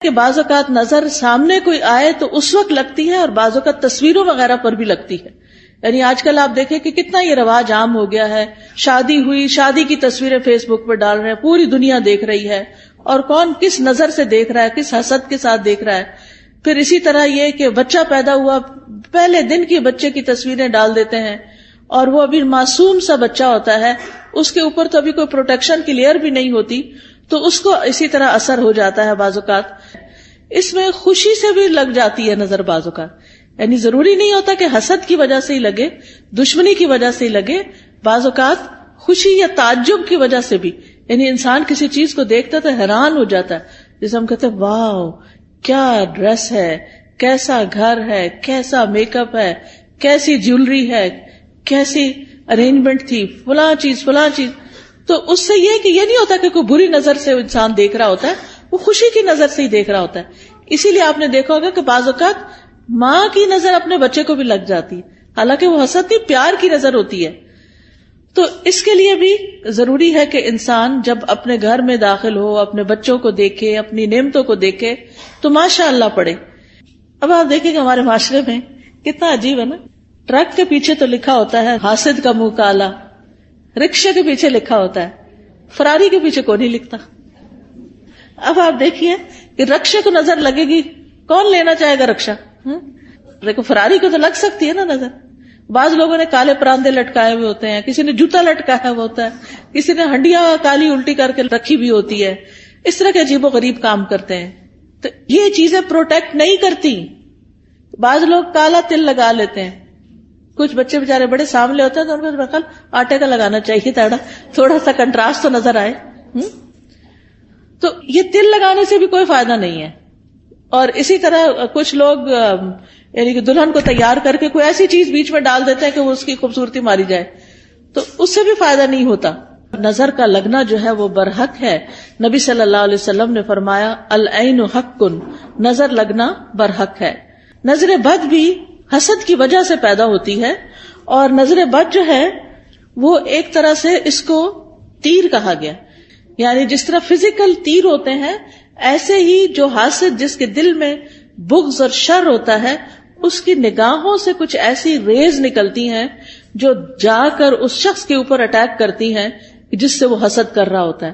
کہ بعض اوقات نظر سامنے کوئی آئے تو اس وقت لگتی ہے اور بعض اوقات تصویروں وغیرہ پر بھی لگتی ہے. یعنی آج کل آپ دیکھیں کہ کتنا یہ رواج عام ہو گیا ہے، شادی ہوئی، شادی کی تصویریں فیس بک پہ ڈال رہے ہیں، پوری دنیا دیکھ رہی ہے، اور کون کس نظر سے دیکھ رہا ہے، کس حسد کے ساتھ دیکھ رہا ہے. پھر اسی طرح یہ کہ بچہ پیدا ہوا، پہلے دن کی بچے کی تصویریں ڈال دیتے ہیں، اور وہ ابھی معصوم سا بچہ ہوتا ہے، اس کے اوپر تو ابھی کوئی پروٹیکشن کی لیئر بھی نہیں ہوتی، تو اس کو اسی طرح اثر ہو جاتا ہے. بعض اوقات اس میں خوشی سے بھی لگ جاتی ہے نظر، بعض اوقات یعنی ضروری نہیں ہوتا کہ حسد کی وجہ سے ہی لگے، دشمنی کی وجہ سے ہی لگے، بعض اوقات خوشی یا تعجب کی وجہ سے بھی. یعنی انسان کسی چیز کو دیکھتا ہے تو حیران ہو جاتا ہے، جیسے ہم کہتے ہیں واو کیا ڈریس ہے، کیسا گھر ہے، کیسا میک اپ ہے، کیسی جیولری ہے، کیسی ارینجمنٹ تھی، فلاں چیز. تو اس سے یہ کہ یہ نہیں ہوتا کہ کوئی بری نظر سے انسان دیکھ رہا ہوتا ہے، وہ خوشی کی نظر سے ہی دیکھ رہا ہوتا ہے. اسی لیے آپ نے دیکھا ہوگا کہ بعض اوقات ماں کی نظر اپنے بچے کو بھی لگ جاتی ہے، حالانکہ وہ حسد نہیں، پیار کی نظر ہوتی ہے. تو اس کے لیے بھی ضروری ہے کہ انسان جب اپنے گھر میں داخل ہو، اپنے بچوں کو دیکھے، اپنی نعمتوں کو دیکھے تو ماشاء اللہ پڑھے. اب آپ دیکھیں کہ ہمارے معاشرے میں کتنا عجیب ہے نا، ٹرک کے پیچھے تو لکھا ہوتا ہے حاسد کا منہ کالا، رکشے کے پیچھے لکھا ہوتا ہے، فراری کے پیچھے کون نہیں لکھتا. اب آپ دیکھیے کہ رکشے کو نظر لگے گی، کون لینا چاہے گا رکشا؟ دیکھو فراری کو تو لگ سکتی ہے نا نظر. بعض لوگوں نے کالے پراندے لٹکائے ہوئے ہوتے ہیں، کسی نے جوتا لٹکایا ہوا ہوتا ہے، کسی نے ہنڈیاں کالی الٹی کر کے رکھی بھی ہوتی ہے. اس طرح کے عجیب و غریب کام کرتے ہیں. تو یہ چیزیں پروٹیکٹ نہیں کرتی. بعض لوگ کالا تل لگا لیتے ہیں، کچھ بچے بےچارے بڑے سامنے ہوتے ہیں تو ان کو آٹے کا لگانا چاہیے تھوڑا سا کنٹراسٹ تو نظر آئے. تو یہ تل لگانے سے بھی کوئی فائدہ نہیں ہے. اور اسی طرح کچھ لوگ یعنی کہ دلہن کو تیار کر کے کوئی ایسی چیز بیچ میں ڈال دیتے ہیں کہ وہ اس کی خوبصورتی ماری جائے، تو اس سے بھی فائدہ نہیں ہوتا. نظر کا لگنا جو ہے وہ برحق ہے. نبی صلی اللہ علیہ وسلم نے فرمایا العین حق، نظر لگنا برحق ہے. نظر بد بھی حسد کی وجہ سے پیدا ہوتی ہے، اور نظر بد جو ہے وہ ایک طرح سے اس کو تیر کہا گیا. یعنی جس طرح فزیکل تیر ہوتے ہیں، ایسے ہی جو حاسد جس کے دل میں بغض اور شر ہوتا ہے، اس کی نگاہوں سے کچھ ایسی ریز نکلتی ہیں جو جا کر اس شخص کے اوپر اٹیک کرتی ہیں جس سے وہ حسد کر رہا ہوتا ہے.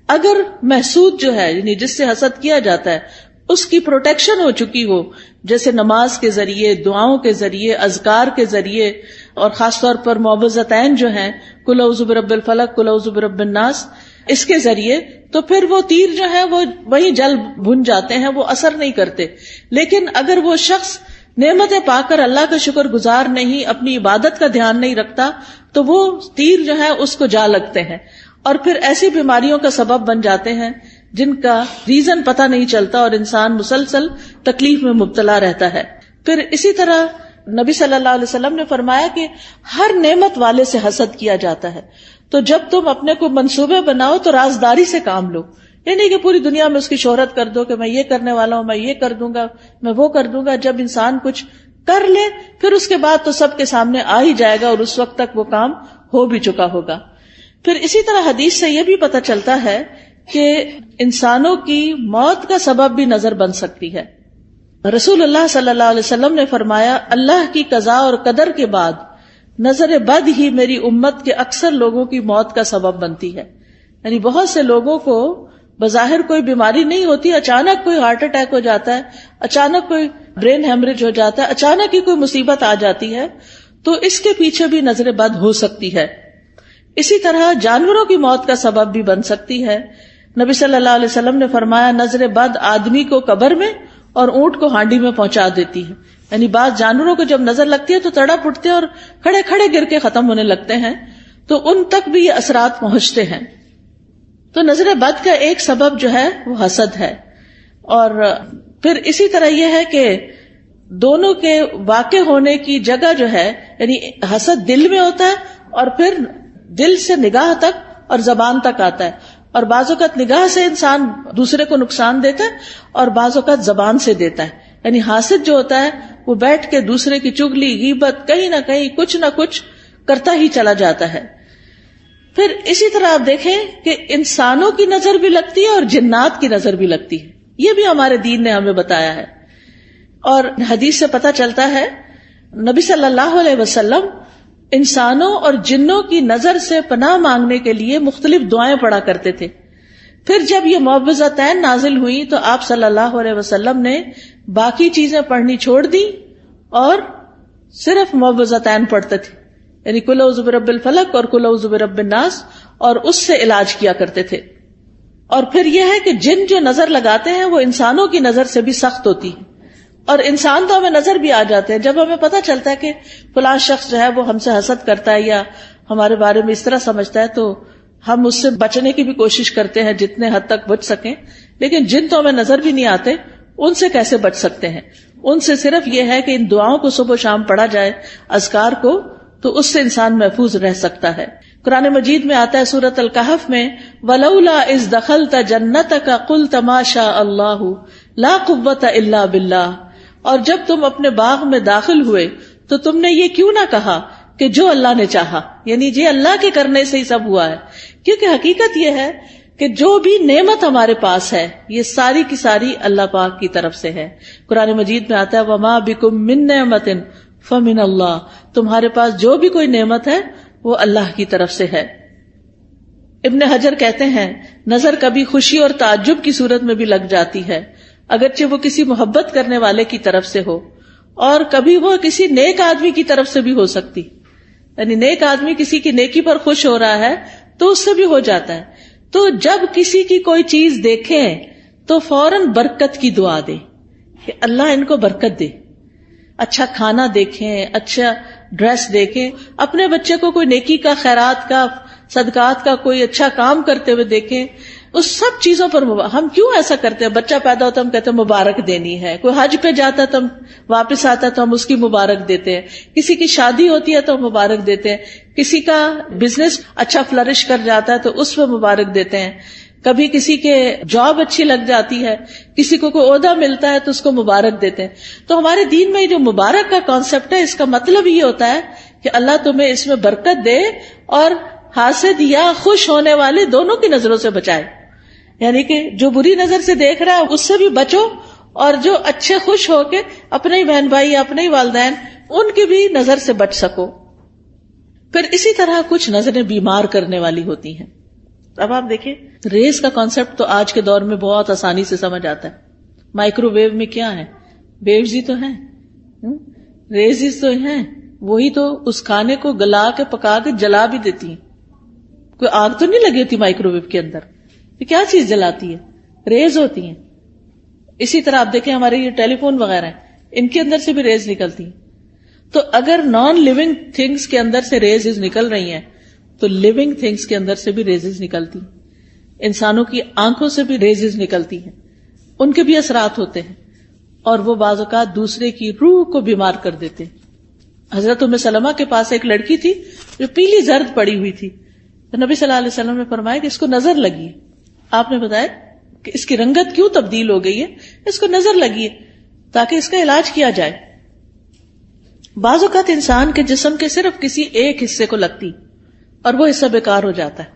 اگر محسود جو ہے یعنی جس سے حسد کیا جاتا ہے اس کی پروٹیکشن ہو چکی ہو، جیسے نماز کے ذریعے، دعاؤں کے ذریعے، اذکار کے ذریعے، اور خاص طور پر معوذتین جو ہیں قل اعوذ برب الفلق، قل اعوذ برب الناس، اس کے ذریعے، تو پھر وہ تیر جو ہے وہ وہی جل بھن جاتے ہیں، وہ اثر نہیں کرتے. لیکن اگر وہ شخص نعمتیں پا کر اللہ کا شکر گزار نہیں، اپنی عبادت کا دھیان نہیں رکھتا، تو وہ تیر جو ہے اس کو جا لگتے ہیں، اور پھر ایسی بیماریوں کا سبب بن جاتے ہیں جن کا ریزن پتہ نہیں چلتا، اور انسان مسلسل تکلیف میں مبتلا رہتا ہے. پھر اسی طرح نبی صلی اللہ علیہ وسلم نے فرمایا کہ ہر نعمت والے سے حسد کیا جاتا ہے. تو جب تم اپنے کو منصوبے بناؤ تو رازداری سے کام لو. یہ نہیں کہ پوری دنیا میں اس کی شہرت کر دو کہ میں یہ کرنے والا ہوں، میں یہ کر دوں گا، میں وہ کر دوں گا. جب انسان کچھ کر لے پھر اس کے بعد تو سب کے سامنے آ ہی جائے گا، اور اس وقت تک وہ کام ہو بھی چکا ہوگا. پھر اسی طرح حدیث سے یہ بھی پتہ چلتا ہے کہ انسانوں کی موت کا سبب بھی نظر بن سکتی ہے. رسول اللہ صلی اللہ علیہ وسلم نے فرمایا اللہ کی قضاء اور قدر کے بعد نظر بد ہی میری امت کے اکثر لوگوں کی موت کا سبب بنتی ہے. یعنی بہت سے لوگوں کو بظاہر کوئی بیماری نہیں ہوتی، اچانک کوئی ہارٹ اٹیک ہو جاتا ہے، اچانک کوئی برین ہیمریج ہو جاتا ہے، اچانک ہی کوئی مصیبت آ جاتی ہے، تو اس کے پیچھے بھی نظر بد ہو سکتی ہے. اسی طرح جانوروں کی موت کا سبب بھی بن سکتی ہے. نبی صلی اللہ علیہ وسلم نے فرمایا نظر بد آدمی کو قبر میں اور اونٹ کو ہانڈی میں پہنچا دیتی ہے. یعنی بعض جانوروں کو جب نظر لگتی ہے تو تڑپ اٹھتے ہیں اور کھڑے کھڑے گر کے ختم ہونے لگتے ہیں، تو ان تک بھی یہ اثرات پہنچتے ہیں. تو نظر بد کا ایک سبب جو ہے وہ حسد ہے. اور پھر اسی طرح یہ ہے کہ دونوں کے واقع ہونے کی جگہ جو ہے، یعنی حسد دل میں ہوتا ہے اور پھر دل سے نگاہ تک اور زبان تک آتا ہے. اور بعض اوقات نگاہ سے انسان دوسرے کو نقصان دیتا ہے اور بعض اوقات زبان سے دیتا ہے. یعنی حاسد جو ہوتا ہے وہ بیٹھ کے دوسرے کی چغلی، غیبت، کہیں نہ کہیں کچھ نہ کچھ کرتا ہی چلا جاتا ہے. پھر اسی طرح آپ دیکھیں کہ انسانوں کی نظر بھی لگتی ہے اور جنات کی نظر بھی لگتی ہے. یہ بھی ہمارے دین نے ہمیں بتایا ہے. اور حدیث سے پتہ چلتا ہے نبی صلی اللہ علیہ وسلم انسانوں اور جنوں کی نظر سے پناہ مانگنے کے لیے مختلف دعائیں پڑھا کرتے تھے. پھر جب یہ معوذتین نازل ہوئی تو آپ صلی اللہ علیہ وسلم نے باقی چیزیں پڑھنی چھوڑ دی اور صرف معوذتین پڑھتے تھے، یعنی قل اعوذ برب الفلق اور قل اعوذ برب الناس، اور اس سے علاج کیا کرتے تھے. اور پھر یہ ہے کہ جن جو نظر لگاتے ہیں وہ انسانوں کی نظر سے بھی سخت ہوتی ہے، اور انسان تو ہمیں نظر بھی آ جاتے ہیں. جب ہمیں پتہ چلتا ہے کہ فلاں شخص جو ہے وہ ہم سے حسد کرتا ہے یا ہمارے بارے میں اس طرح سمجھتا ہے تو ہم اس سے بچنے کی بھی کوشش کرتے ہیں جتنے حد تک بچ سکیں. لیکن جن تو ہمیں نظر بھی نہیں آتے ان سے کیسے بچ سکتے ہیں؟ ان سے صرف یہ ہے کہ ان دعاؤں کو صبح و شام پڑھا جائے، اذکار کو، تو اس سے انسان محفوظ رہ سکتا ہے. قرآن مجید میں آتا ہے سورۃ الکہف میں وَلَوْلَا إِذْ دَخَلْتَ جَنَّتَكَ قُلْتَ مَا شَاءَ اللَّهُ لَا قُوَّةَ إِلَّا بِاللَّهِ، اور جب تم اپنے باغ میں داخل ہوئے تو تم نے یہ کیوں نہ کہا کہ جو اللہ نے چاہا، یعنی یہ اللہ کے کرنے سے ہی سب ہوا ہے. کیونکہ حقیقت یہ ہے کہ جو بھی نعمت ہمارے پاس ہے یہ ساری کی ساری اللہ پاک کی طرف سے ہے. قرآن مجید میں آتا ہے وَمَا بِكُم مِّن نِّعْمَةٍ فَمِنَ اللَّهِ، تمہارے پاس جو بھی کوئی نعمت ہے وہ اللہ کی طرف سے ہے. ابن حجر کہتے ہیں نظر کبھی خوشی اور تعجب کی صورت میں بھی لگ جاتی ہے، اگرچہ وہ کسی محبت کرنے والے کی طرف سے ہو، اور کبھی وہ کسی نیک آدمی کی طرف سے بھی ہو سکتی، یعنی نیک آدمی کسی کی نیکی پر خوش ہو رہا ہے تو اس سے بھی ہو جاتا ہے. تو جب کسی کی کوئی چیز دیکھیں تو فوراً برکت کی دعا دے کہ اللہ ان کو برکت دے. اچھا کھانا دیکھیں، اچھا ڈریس دیکھیں، اپنے بچے کو کوئی نیکی کا، خیرات کا، صدقات کا کوئی اچھا کام کرتے ہوئے دیکھیں. اس سب چیزوں پر ہم کیوں ایسا کرتے ہیں؟ بچہ پیدا ہوتا ہے ہم کہتے ہیں مبارک دینی ہے، کوئی حج پہ جاتا ہے تو ہم واپس آتا ہے تو ہم اس کی مبارک دیتے ہیں، کسی کی شادی ہوتی ہے تو ہم مبارک دیتے ہیں، کسی کا بزنس اچھا فلرش کر جاتا ہے تو اس پہ مبارک دیتے ہیں، کبھی کسی کے جاب اچھی لگ جاتی ہے، کسی کو کوئی عہدہ ملتا ہے تو اس کو مبارک دیتے ہیں. تو ہمارے دین میں جو مبارک کا کانسیپٹ ہے اس کا مطلب یہ ہوتا ہے کہ اللہ تمہیں اس میں برکت دے اور حاسد یا خوش ہونے والے دونوں کی نظروں سے بچائے. یعنی کہ جو بری نظر سے دیکھ رہا ہے اس سے بھی بچو، اور جو اچھے خوش ہو کے اپنے ہی بہن بھائی یا اپنے ہی والدین ان کی بھی نظر سے بچ سکو. پھر اسی طرح کچھ نظریں بیمار کرنے والی ہوتی ہیں. اب آپ دیکھیں ریز کا کانسیپٹ تو آج کے دور میں بہت آسانی سے سمجھ آتا ہے. مائکرو ویو میں کیا ہے؟ ویوز ہی تو ہیں، ریز تو ہیں، وہی تو اس کھانے کو گلا کے پکا کے جلا بھی دیتی ہیں. کوئی آگ تو نہیں لگی ہوتی مائکرو ویو کے اندر، یہ کیا چیز جلاتی ہے؟ ریز ہوتی ہیں. اسی طرح آپ دیکھیں ہمارے یہ ٹیلی فون وغیرہ ہیں، ان کے اندر سے بھی ریز نکلتی ہیں. تو اگر نان لیونگ تھنگس کے اندر سے ریز نکل رہی ہیں تو لیونگ تھنگس کے اندر سے بھی ریزز نکلتی ہیں. انسانوں کی آنکھوں سے بھی ریزز نکلتی ہیں، ان کے بھی اثرات ہوتے ہیں، اور وہ بعض اوقات دوسرے کی روح کو بیمار کر دیتے ہیں. حضرت ام سلمہ کے پاس ایک لڑکی تھی جو پیلی زرد پڑی ہوئی تھی، تو نبی صلی اللہ علیہ وسلم نے فرمایا کہ اس کو نظر لگی ہے. آپ نے بتایا کہ اس کی رنگت کیوں تبدیل ہو گئی ہے؟ اس کو نظر لگی ہے تاکہ اس کا علاج کیا جائے. بعض اوقات انسان کے جسم کے صرف کسی ایک حصے کو لگتی اور وہ حصہ بیکار ہو جاتا ہے.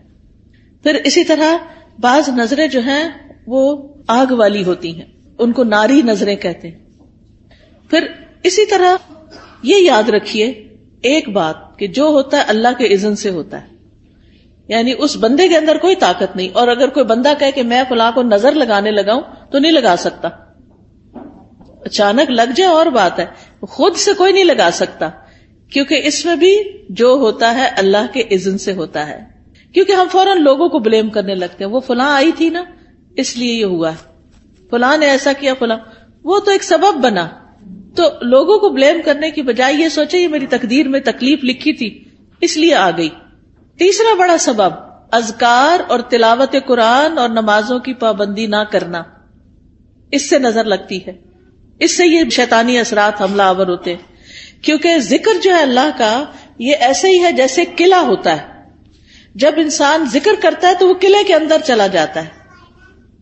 پھر اسی طرح بعض نظریں جو ہیں وہ آگ والی ہوتی ہیں، ان کو ناری نظریں کہتے ہیں. پھر اسی طرح یہ یاد رکھیے ایک بات کہ جو ہوتا ہے اللہ کے اذن سے ہوتا ہے، یعنی اس بندے کے اندر کوئی طاقت نہیں. اور اگر کوئی بندہ کہے کہ میں فلاں کو نظر لگانے لگاؤں تو نہیں لگا سکتا. اچانک لگ جائے اور بات ہے، خود سے کوئی نہیں لگا سکتا، کیونکہ اس میں بھی جو ہوتا ہے اللہ کے اذن سے ہوتا ہے. کیونکہ ہم فوراً لوگوں کو بلیم کرنے لگتے ہیں، وہ فلاں آئی تھی نا اس لیے یہ ہوا ہے، فلاں نے ایسا کیا، فلاں، وہ تو ایک سبب بنا. تو لوگوں کو بلیم کرنے کی بجائے یہ سوچے یہ میری تقدیر میں تکلیف لکھی تھی اس لیے آ گئی. تیسرا بڑا سبب اذکار اور تلاوت قرآن اور نمازوں کی پابندی نہ کرنا، اس سے نظر لگتی ہے، اس سے یہ شیطانی اثرات حملہ آور ہوتے ہیں. کیونکہ ذکر جو ہے اللہ کا یہ ایسے ہی ہے جیسے قلعہ ہوتا ہے. جب انسان ذکر کرتا ہے تو وہ قلعے کے اندر چلا جاتا ہے،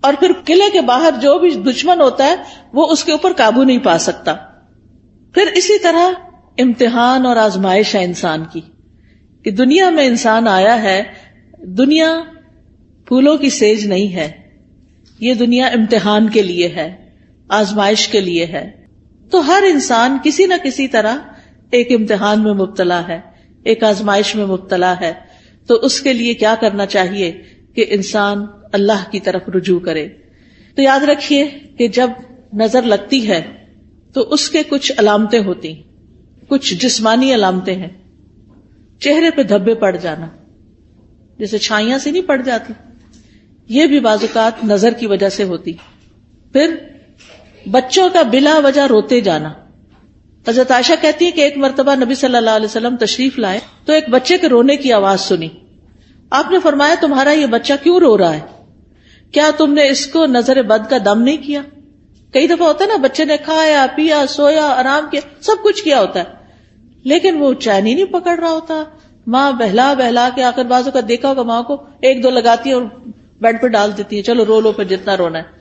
اور پھر قلعے کے باہر جو بھی دشمن ہوتا ہے وہ اس کے اوپر قابو نہیں پا سکتا. پھر اسی طرح امتحان اور آزمائش ہے انسان کی، کہ دنیا میں انسان آیا ہے، دنیا پھولوں کی سیج نہیں ہے، یہ دنیا امتحان کے لیے ہے، آزمائش کے لیے ہے. تو ہر انسان کسی نہ کسی طرح ایک امتحان میں مبتلا ہے، ایک آزمائش میں مبتلا ہے. تو اس کے لیے کیا کرنا چاہیے کہ انسان اللہ کی طرف رجوع کرے. تو یاد رکھیے کہ جب نظر لگتی ہے تو اس کے کچھ علامتیں ہوتی، کچھ جسمانی علامتیں ہیں. چہرے پہ دھبے پڑ جانا، جیسے چھائیاں سے نہیں پڑ جاتی، یہ بھی بعض اوقات نظر کی وجہ سے ہوتی. پھر بچوں کا بلا وجہ روتے جانا. حضرت عائشہ کہتی ہے کہ ایک مرتبہ نبی صلی اللہ علیہ وسلم تشریف لائے تو ایک بچے کے رونے کی آواز سنی. آپ نے فرمایا تمہارا یہ بچہ کیوں رو رہا ہے؟ کیا تم نے اس کو نظر بد کا دم نہیں کیا؟ کئی دفعہ ہوتا ہے نا، بچے نے کھایا پیا سویا آرام کیا سب کچھ کیا ہوتا ہے لیکن وہ چین ہی نہیں پکڑ رہا ہوتا. ماں بہلا بہلا کے آخر بازو کا دیکھا ہوگا ماں کو ایک دو لگاتی ہے اور بیڈ پہ ڈال دیتی ہے، چلو رو لو پہ جتنا رونا ہے.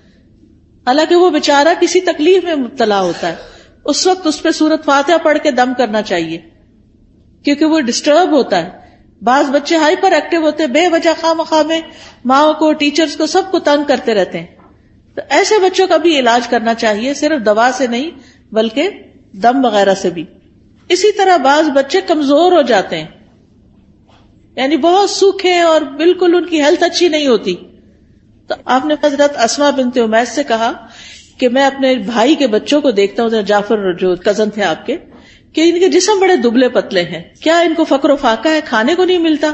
حالانکہ وہ بیچارہ کسی تکلیف میں مبتلا ہوتا ہے، اس وقت اس پہ سورت فاتحہ پڑھ کے دم کرنا چاہیے کیونکہ وہ ڈسٹرب ہوتا ہے. بعض بچے ہائپر ایکٹیو ہوتے ہیں، بے وجہ خواہ مخواہ میں ماں کو ٹیچرز کو سب کو تنگ کرتے رہتے ہیں. تو ایسے بچوں کا بھی علاج کرنا چاہیے، صرف دوا سے نہیں بلکہ دم وغیرہ سے بھی. اسی طرح بعض بچے کمزور ہو جاتے ہیں، یعنی بہت سوکھے اور بالکل ان کی ہیلتھ اچھی نہیں ہوتی. تو آپ نے حضرت اسماء بنت امیس سے کہا کہ میں اپنے بھائی کے بچوں کو دیکھتا ہوں، جعفر جو کزن تھے آپ کے، کہ ان کے جسم بڑے دبلے پتلے ہیں، کیا ان کو فقر و فاقہ ہے، کھانے کو نہیں ملتا؟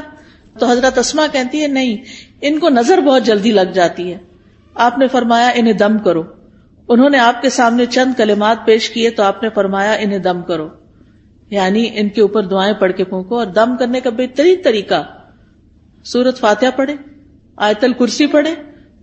تو حضرت اسماء کہتی ہے نہیں، ان کو نظر بہت جلدی لگ جاتی ہے. آپ نے فرمایا انہیں دم کرو. انہوں نے آپ کے سامنے چند کلمات پیش کیے تو آپ نے فرمایا انہیں دم کرو، یعنی ان کے اوپر دعائیں پڑھ کے پھونکو. اور دم کرنے کا بہترین طریقہ سورۃ فاتحہ پڑھے، آیت الکرسی پڑھے،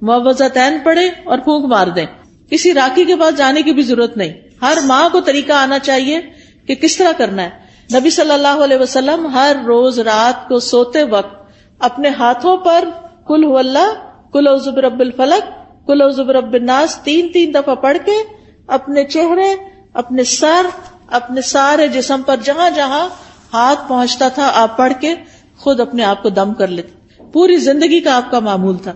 معوذتین پڑھے اور پھونک مار دیں. کسی راکی کے پاس جانے کی بھی ضرورت نہیں. ہر ماں کو طریقہ آنا چاہیے کہ کس طرح کرنا ہے. نبی صلی اللہ علیہ وسلم ہر روز رات کو سوتے وقت اپنے ہاتھوں پر قل هو اللہ، قل اعوذ برب الفلق، قل اعوذ برب الناس 3 دفعہ پڑھ کے اپنے چہرے، اپنے سر، اپنے سارے جسم پر جہاں جہاں ہاتھ پہنچتا تھا آپ پڑھ کے خود اپنے آپ کو دم کر لیتے. پوری زندگی کا آپ کا معمول تھا.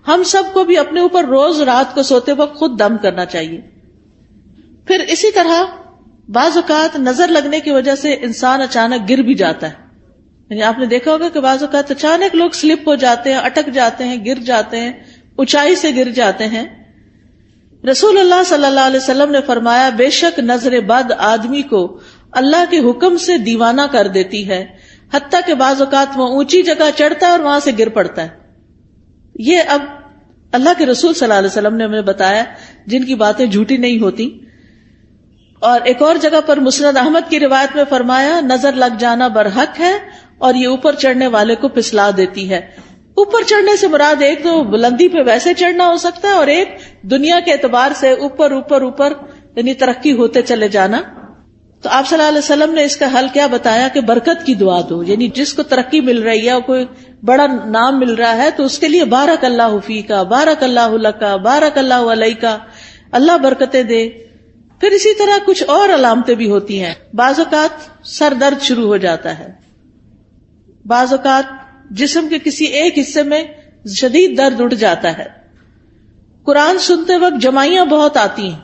ہم سب کو بھی اپنے اوپر روز رات کو سوتے وقت خود دم کرنا چاہیے. پھر اسی طرح بعض اوقات نظر لگنے کی وجہ سے انسان اچانک گر بھی جاتا ہے. یعنی آپ نے دیکھا ہوگا کہ بعض اوقات اچانک لوگ سلپ ہو جاتے ہیں، اٹک جاتے ہیں، گر جاتے ہیں، اونچائی سے گر جاتے ہیں. رسول اللہ صلی اللہ علیہ وسلم نے فرمایا بے شک نظر بد آدمی کو اللہ کے حکم سے دیوانہ کر دیتی ہے، حتیٰ کہ بعض اوقات وہ اونچی جگہ چڑھتا ہے اور وہاں سے گر پڑتا ہے. یہ اب اللہ کے رسول صلی اللہ علیہ وسلم نے ہمیں بتایا جن کی باتیں جھوٹی نہیں ہوتی. اور ایک اور جگہ پر مسند احمد کی روایت میں فرمایا نظر لگ جانا برحق ہے اور یہ اوپر چڑھنے والے کو پھسلا دیتی ہے. اوپر چڑھنے سے مراد ایک تو بلندی پہ ویسے چڑھنا ہو سکتا ہے اور ایک دنیا کے اعتبار سے اوپر اوپر اوپر یعنی ترقی ہوتے چلے جانا. تو آپ صلی اللہ علیہ وسلم نے اس کا حل کیا بتایا کہ برکت کی دعا دو. یعنی جس کو ترقی مل رہی ہے اور کوئی بڑا نام مل رہا ہے تو اس کے لیے بارک اللہ فیکا، بارک اللہ لکا، بارک اللہ علیکا، اللہ برکتیں دے. پھر اسی طرح کچھ اور علامتیں بھی ہوتی ہیں. بعض اوقات سر درد شروع ہو جاتا ہے، بعض اوقات جسم کے کسی ایک حصے میں شدید درد اٹھ جاتا ہے. قرآن سنتے وقت جمائیاں بہت آتی ہیں،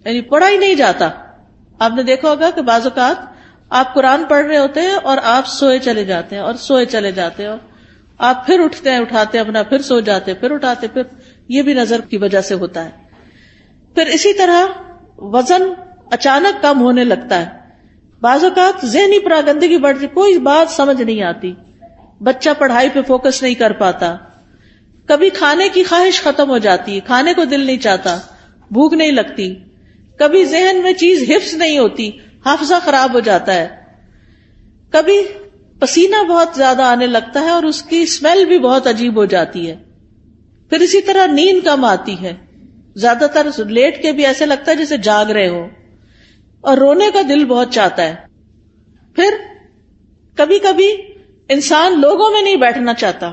یعنی پڑھا ہی نہیں جاتا. آپ نے دیکھا ہوگا کہ بعض اوقات آپ قرآن پڑھ رہے ہوتے ہیں اور آپ سوئے چلے جاتے ہیں اور سوئے چلے جاتے ہیں اور آپ پھر اٹھتے ہیں، اٹھاتے اپنا، پھر سو جاتے، پھر اٹھاتے، پھر یہ بھی نظر کی وجہ سے ہوتا ہے. پھر اسی طرح وزن اچانک کم ہونے لگتا ہے. بعض اوقات ذہنی پراگندگی بڑھ جاتی، کوئی بات سمجھ نہیں آتی، بچہ پڑھائی پہ فوکس نہیں کر پاتا. کبھی کھانے کی خواہش ختم ہو جاتی ہے، کھانے کو دل نہیں چاہتا، بھوک نہیں لگتی. کبھی ذہن میں چیز حفظ نہیں ہوتی، حافظہ خراب ہو جاتا ہے. کبھی پسینہ بہت زیادہ آنے لگتا ہے اور اس کی اسمیل بھی بہت عجیب ہو جاتی ہے. پھر اسی طرح نیند کم آتی ہے، زیادہ تر لیٹ کے بھی ایسے لگتا ہے جیسے جاگ رہے ہو، اور رونے کا دل بہت چاہتا ہے. پھر کبھی کبھی انسان لوگوں میں نہیں بیٹھنا چاہتا،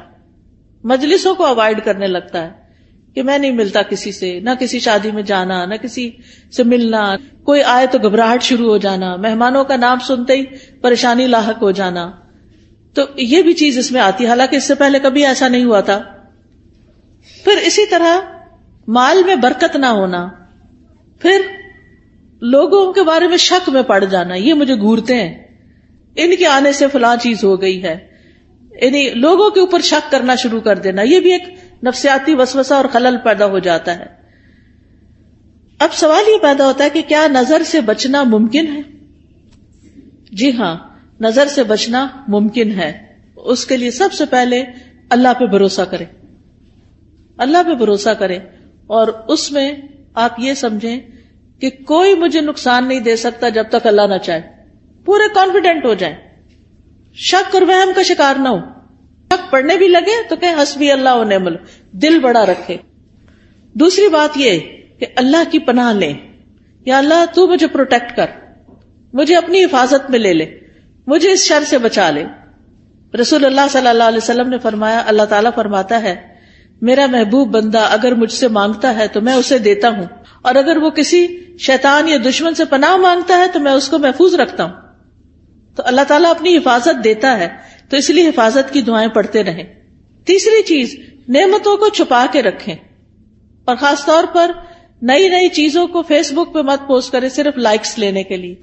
مجلسوں کو اوائڈ کرنے لگتا ہے کہ میں نہیں ملتا کسی سے، نہ کسی شادی میں جانا، نہ کسی سے ملنا. کوئی آئے تو گھبراہٹ شروع ہو جانا، مہمانوں کا نام سنتے ہی پریشانی لاحق ہو جانا. تو یہ بھی چیز اس میں آتی ہے، حالانکہ اس سے پہلے کبھی ایسا نہیں ہوا تھا. پھر اسی طرح مال میں برکت نہ ہونا، پھر لوگوں کے بارے میں شک میں پڑ جانا، یہ مجھے گھورتے ہیں، ان کے آنے سے فلاں چیز ہو گئی ہے، یعنی لوگوں کے اوپر شک کرنا شروع کر دینا، یہ بھی ایک نفسیاتی وسوسہ اور خلل پیدا ہو جاتا ہے۔ اب سوال یہ پیدا ہوتا ہے کہ کیا نظر سے بچنا ممکن ہے؟ جی ہاں، نظر سے بچنا ممکن ہے۔ اس کے لیے سب سے پہلے اللہ پہ بھروسہ کریں، اللہ پہ بھروسہ کریں، اور اس میں آپ یہ سمجھیں کہ کوئی مجھے نقصان نہیں دے سکتا جب تک اللہ نہ چاہے، پورے کانفیڈنٹ ہو جائیں، شک اور وہم کا شکار نہ ہو، شک پڑھنے بھی لگے تو کہ حسبی اللہ و نعم الوکیل، دل بڑا رکھے۔ دوسری بات یہ کہ اللہ کی پناہ لیں، یا اللہ تو مجھے پروٹیکٹ کر، مجھے اپنی حفاظت میں لے لے، مجھے اس شر سے بچا لے۔ رسول اللہ صلی اللہ علیہ وسلم نے فرمایا، اللہ تعالیٰ فرماتا ہے میرا محبوب بندہ اگر مجھ سے مانگتا ہے تو میں اسے دیتا ہوں، اور اگر وہ کسی شیطان یا دشمن سے پناہ مانگتا ہے تو میں اس کو محفوظ رکھتا ہوں۔ تو اللہ تعالیٰ اپنی حفاظت دیتا ہے، تو اس لیے حفاظت کی دعائیں پڑھتے رہیں۔ تیسری چیز، نعمتوں کو چھپا کے رکھیں، اور خاص طور پر نئی نئی چیزوں کو فیس بک پہ مت پوسٹ کریں صرف لائکس لینے کے لیے۔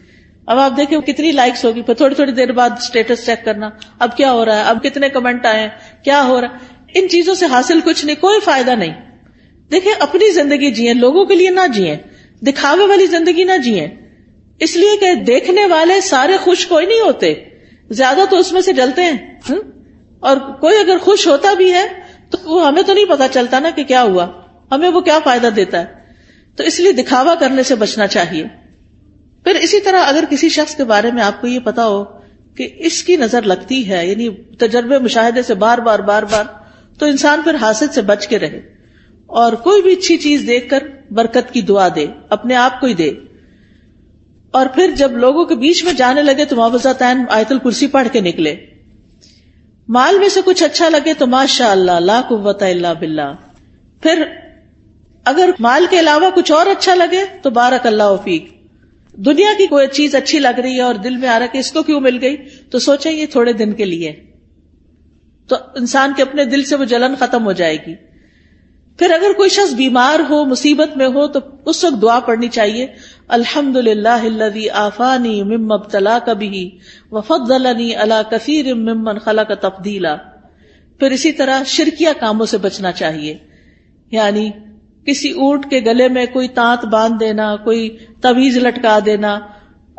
اب آپ دیکھیں کتنی لائکس ہوگی، پھر تھوڑی تھوڑی دیر بعد سٹیٹس چیک کرنا، اب کیا ہو رہا ہے، اب کتنے کمنٹ آئے ہیں، کیا ہو رہا ہے۔ ان چیزوں سے حاصل کچھ نہیں، کوئی فائدہ نہیں۔ دیکھیں اپنی زندگی جئیں، لوگوں کے لیے نہ جئیں، دکھاوے والی زندگی نہ جئیں، اس لیے کہ دیکھنے والے سارے خوش کوئی نہیں ہوتے، زیادہ تو اس میں سے جلتے ہیں، اور کوئی اگر خوش ہوتا بھی ہے تو وہ ہمیں تو نہیں پتا چلتا نا کہ کیا ہوا، ہمیں وہ کیا فائدہ دیتا ہے۔ تو اس لیے دکھاوا کرنے سے بچنا چاہیے۔ پھر اسی طرح اگر کسی شخص کے بارے میں آپ کو یہ پتا ہو کہ اس کی نظر لگتی ہے، یعنی تجربے مشاہدے سے بار بار تو انسان پھر حاسد سے بچ کے رہے، اور کوئی بھی اچھی چیز دیکھ کر برکت کی دعا دے، اپنے آپ کو ہی دے۔ اور پھر جب لوگوں کے بیچ میں جانے لگے تو معوذتین آیت الکرسی پڑھ کے نکلے۔ مال میں سے کچھ اچھا لگے تو ماشاء اللہ لا قوت الا باللہ۔ پھر اگر مال کے علاوہ کچھ اور اچھا لگے تو بارک اللہ فیک۔ دنیا کی کوئی چیز اچھی لگ رہی ہے اور دل میں آ رہا ہے کہ اس کو کیوں مل گئی، تو سوچیں یہ تھوڑے دن کے لیے، تو انسان کے اپنے دل سے وہ جلن ختم ہو جائے گی۔ پھر اگر کوئی شخص بیمار ہو، مصیبت میں ہو، تو اس وقت دعا پڑھنی چاہیے، الحمدللہ الذی عافانی مما ابتلاک بہ وفضلنی علی کثیر ممن خلق تفضیلا۔ پھر اسی طرح شرکیہ کاموں سے بچنا چاہیے، یعنی کسی اونٹ کے گلے میں کوئی تانت باندھ دینا، کوئی تعویذ لٹکا دینا۔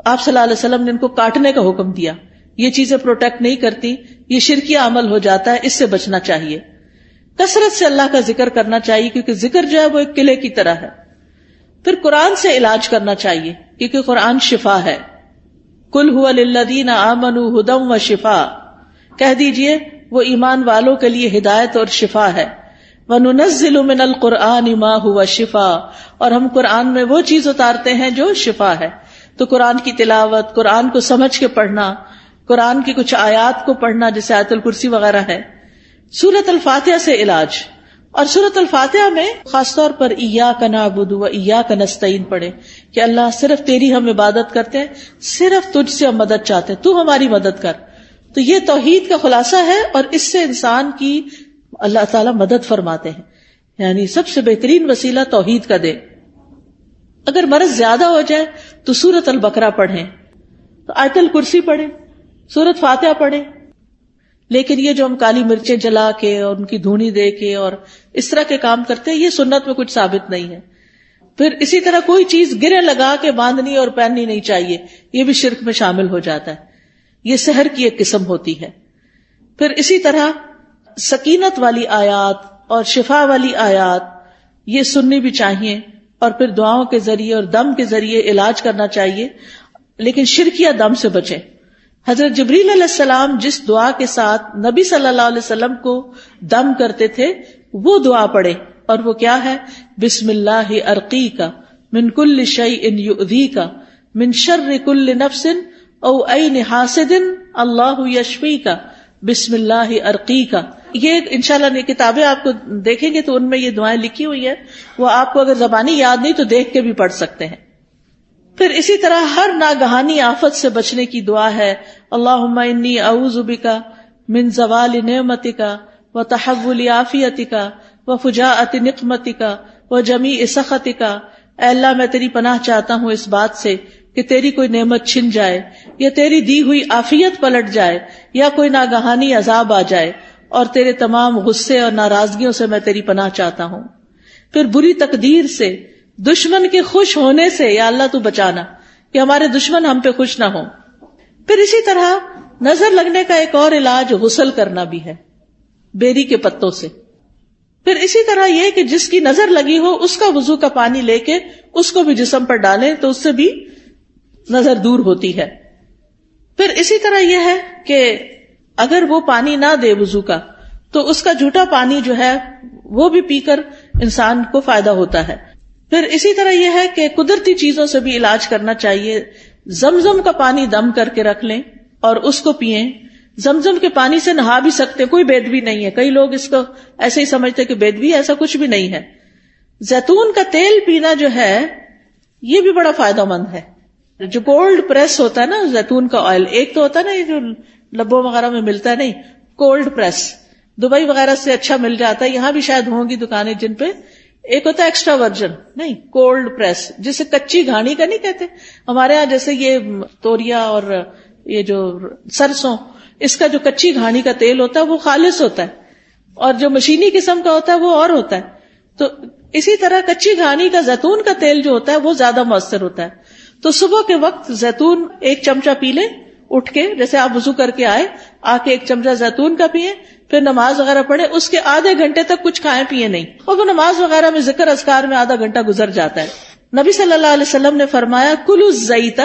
آپ صلی اللہ علیہ وسلم نے ان کو کاٹنے کا حکم دیا، یہ چیزیں پروٹیکٹ نہیں کرتی، یہ شرکیہ عمل ہو جاتا ہے، اس سے بچنا چاہیے۔ کثرت سے اللہ کا ذکر کرنا چاہیے، کیونکہ ذکر جو ہے وہ ایک قلعے کی طرح ہے۔ پھر قرآن سے علاج کرنا چاہیے، کیونکہ قرآن شفا ہے۔ قل ھو للذین آمنوا ھدی وشفاء، کہہ دیجئے وہ ایمان والوں کے لیے ہدایت اور شفا ہے۔ وَنُنَزِّلُ مِنَ الْقُرْآنِ مَا هُوَ شِفَاء، اور ہم قرآن میں وہ چیز اتارتے ہیں جو شفا ہے۔ تو قرآن کی تلاوت، قرآن کو سمجھ کے پڑھنا، قرآن کی کچھ آیات کو پڑھنا جیسے آیت الکرسی وغیرہ ہے۔ سورۃ الفاتحہ سے علاج، اور سورۃ الفاتحہ میں خاص طور پر ایاک نعبد و ایاک نستعین پڑھیں کہ اللہ صرف تیری ہم عبادت کرتے ہیں، صرف تجھ سے ہم مدد چاہتے ہیں، تو ہماری مدد کر۔ تو یہ توحید کا خلاصہ ہے، اور اس سے انسان کی اللہ تعالیٰ مدد فرماتے ہیں، یعنی سب سے بہترین وسیلہ توحید کا دے۔ اگر مرض زیادہ ہو جائے تو سورۃ البقرہ پڑھیں، تو آیت الکرسی پڑھیں، سورۃ فاتحہ پڑھیں۔ لیکن یہ جو ہم کالی مرچیں جلا کے اور ان کی دھونی دے کے اور اس طرح کے کام کرتے ہیں، یہ سنت میں کچھ ثابت نہیں ہے۔ پھر اسی طرح کوئی چیز گرے لگا کے باندھنی اور پہننی نہیں چاہیے، یہ بھی شرک میں شامل ہو جاتا ہے، یہ سحر کی ایک قسم ہوتی ہے۔ پھر اسی طرح سکینت والی آیات اور شفا والی آیات یہ سننی بھی چاہیے، اور پھر دعاؤں کے ذریعے اور دم کے ذریعے علاج کرنا چاہیے، لیکن شرکیہ دم سے بچیں۔ حضرت جبریل علیہ السلام جس دعا کے ساتھ نبی صلی اللہ علیہ وسلم کو دم کرتے تھے وہ دعا پڑھے، اور وہ کیا ہے؟ بسم اللہ ارقیک من کل شیء یؤذیک من شر کل نفس او عین حاسد اللہ یشفیک بسم اللہ ارقیک۔ یہ انشاءاللہ کتابیں آپ کو دیکھیں گے تو ان میں یہ دعائیں لکھی ہوئی ہیں، وہ آپ کو اگر زبانی یاد نہیں تو دیکھ کے بھی پڑھ سکتے ہیں۔ پھر اسی طرح ہر ناگہانی آفت سے بچنے کی دعا ہے، اللہم انی اعوذ بک من زوال نعمتک وتحول عافیتک وفجاءۃ نقمتک وجمیع سخطک، اے اللہ میں تیری پناہ چاہتا ہوں اس بات سے کہ تیری کوئی نعمت چھن جائے یا تیری دی ہوئی عافیت پلٹ جائے یا کوئی ناگہانی عذاب آ جائے، اور تیرے تمام غصے اور ناراضگیوں سے میں تیری پناہ چاہتا ہوں۔ پھر بری تقدیر سے، دشمن کے خوش ہونے سے یا اللہ تو بچانا کہ ہمارے دشمن ہم پہ خوش نہ ہوں۔ پھر اسی طرح نظر لگنے کا ایک اور علاج غسل کرنا بھی ہے بیری کے پتوں سے۔ پھر اسی طرح یہ کہ جس کی نظر لگی ہو اس کا وضو کا پانی لے کے اس کو بھی جسم پر ڈالیں تو اس سے بھی نظر دور ہوتی ہے۔ پھر اسی طرح یہ ہے کہ اگر وہ پانی نہ دے وضو کا تو اس کا جھوٹا پانی جو ہے وہ بھی پی کر انسان کو فائدہ ہوتا ہے۔ پھر اسی طرح یہ ہے کہ قدرتی چیزوں سے بھی علاج کرنا چاہیے۔ زمزم کا پانی دم کر کے رکھ لیں اور اس کو پئیں۔ زمزم کے پانی سے نہا بھی سکتے، کوئی بیدبی نہیں ہے۔ کئی لوگ اس کو ایسے ہی سمجھتے کہ بیدبی، ایسا کچھ بھی نہیں ہے۔ زیتون کا تیل پینا جو ہے یہ بھی بڑا فائدہ مند ہے۔ جو کولڈ پریس ہوتا ہے نا زیتون کا آئل، ایک تو ہوتا ہے نا یہ جو لبوں وغیرہ میں ملتا ہے، نہیں کولڈ پریس دبئی وغیرہ سے اچھا مل جاتا ہے، یہاں بھی شاید ہوں گی دکانیں جن پہ۔ ایک ہوتا ہے ایکسٹرا ورجن، نہیں کولڈ پریس، جسے کچی گھانی کا نہیں کہتے ہمارے ہاں، جیسے یہ توریا اور یہ جو سرسوں، اس کا جو کچی گھانی کا تیل ہوتا ہے وہ خالص ہوتا ہے، اور جو مشینی قسم کا ہوتا ہے وہ اور ہوتا ہے۔ تو اسی طرح کچی گھانی کا زیتون کا تیل جو ہوتا ہے وہ زیادہ مؤثر ہوتا ہے۔ تو صبح کے وقت زیتون ایک چمچہ پی لیں اٹھ کے، جیسے آپ وضو کر کے آئے، آ کے ایک چمچہ زیتون کا پیئیں، پھر نماز وغیرہ پڑھیں، اس کے آدھے گھنٹے تک کچھ کھائیں پیئیں نہیں، اور وہ نماز وغیرہ میں ذکر اذکار میں آدھا گھنٹہ گزر جاتا ہے۔ نبی صلی اللہ علیہ وسلم نے فرمایا کلوا الزیت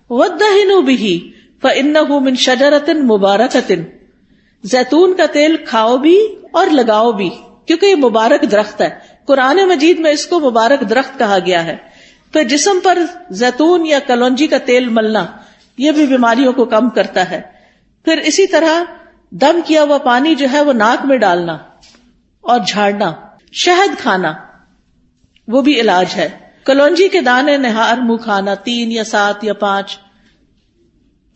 وادہنوا بہ فإنہ من شجرۃ مبارکۃ، زیتون کا تیل کھاؤ بھی اور لگاؤ بھی، کیونکہ یہ مبارک درخت ہے۔ قرآن مجید میں اس کو مبارک درخت کہا گیا ہے۔ پھر جسم پر زیتون یا کلونجی کا تیل ملنا یہ بھی بیماریوں کو کم کرتا ہے۔ پھر اسی طرح دم کیا ہوا پانی جو ہے وہ ناک میں ڈالنا اور جھاڑنا، شہد کھانا وہ بھی علاج ہے۔ کلونجی کے دانے نہار منہ کھانا 3 یا 7 یا 5،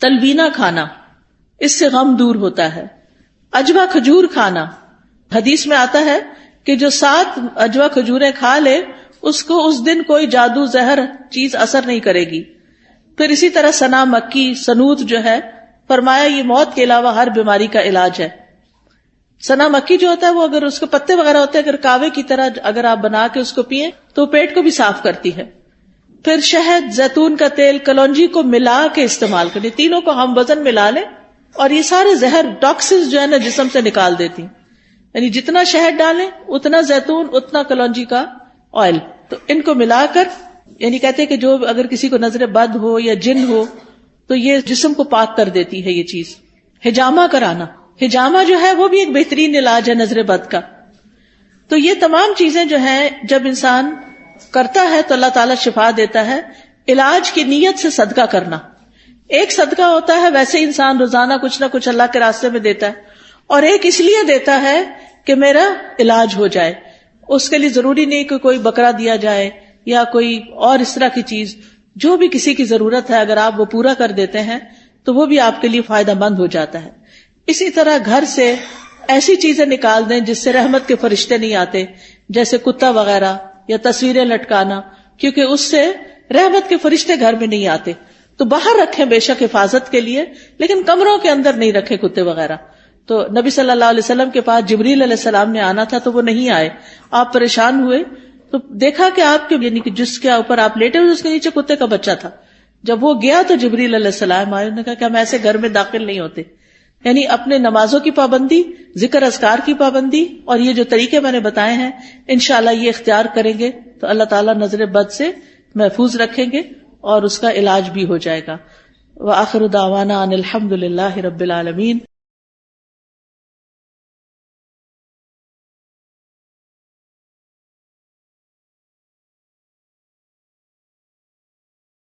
تلبینہ کھانا، اس سے غم دور ہوتا ہے۔ اجوا کھجور کھانا، حدیث میں آتا ہے کہ جو 7 اجوا کھجوریں کھا لے اس کو اس دن کوئی جادو زہر چیز اثر نہیں کرے گی۔ پھر اسی طرح سنا مکی، سنوت جو ہے فرمایا یہ موت کے علاوہ ہر بیماری کا علاج ہے۔ سنا مکی جو ہوتا ہے وہ اگر اس کے پتے وغیرہ ہوتے ہیں، اگر کاوے کی طرح اگر آپ بنا کے اس کو پیئیں تو پیٹ کو بھی صاف کرتی ہے۔ پھر شہد، زیتون کا تیل، کلونجی کو ملا کے استعمال کریں، تینوں کو ہم وزن ملا لیں، اور یہ سارے زہر ٹاکسنز جو ہے نا جسم سے نکال دیتی ہیں۔ یعنی جتنا شہد ڈالیں اتنا زیتون، اتنا کلونجی کا آئل، تو ان کو ملا کر، یعنی کہتے ہیں کہ جو اگر کسی کو نظر بد ہو یا جن ہو تو یہ جسم کو پاک کر دیتی ہے یہ چیز۔ حجامہ کرانا، حجامہ جو ہے وہ بھی ایک بہترین علاج ہے نظر بد کا۔ تو یہ تمام چیزیں جو ہیں جب انسان کرتا ہے تو اللہ تعالیٰ شفا دیتا ہے۔ علاج کی نیت سے صدقہ کرنا، ایک صدقہ ہوتا ہے ویسے انسان روزانہ کچھ نہ کچھ اللہ کے راستے میں دیتا ہے، اور ایک اس لیے دیتا ہے کہ میرا علاج ہو جائے۔ اس کے لیے ضروری نہیں کہ کوئی بکرا دیا جائے یا کوئی اور اس طرح کی چیز، جو بھی کسی کی ضرورت ہے اگر آپ وہ پورا کر دیتے ہیں تو وہ بھی آپ کے لیے فائدہ مند ہو جاتا ہے۔ اسی طرح گھر سے ایسی چیزیں نکال دیں جس سے رحمت کے فرشتے نہیں آتے، جیسے کتا وغیرہ یا تصویریں لٹکانا، کیونکہ اس سے رحمت کے فرشتے گھر میں نہیں آتے۔ تو باہر رکھیں بے شک حفاظت کے لیے، لیکن کمروں کے اندر نہیں رکھیں کتے وغیرہ۔ تو نبی صلی اللہ علیہ وسلم کے پاس جبریل علیہ السلام نے آنا تھا تو وہ نہیں آئے، آپ پریشان ہوئے تو دیکھا کہ آپ کے یعنی کہ جس کے اوپر آپ لیٹے ہوئے اس کے نیچے کتے کا بچہ تھا۔ جب وہ گیا تو جبریل علیہ السلام آئے، انہوں نے کہا کہ ہم ایسے گھر میں داخل نہیں ہوتے۔ یعنی اپنے نمازوں کی پابندی، ذکر اذکار کی پابندی، اور یہ جو طریقے میں نے بتائے ہیں انشاءاللہ یہ اختیار کریں گے تو اللہ تعالیٰ نظر بد سے محفوظ رکھیں گے اور اس کا علاج بھی ہو جائے گا۔ وآخر دعوانا ان الحمد للہ رب العالمین۔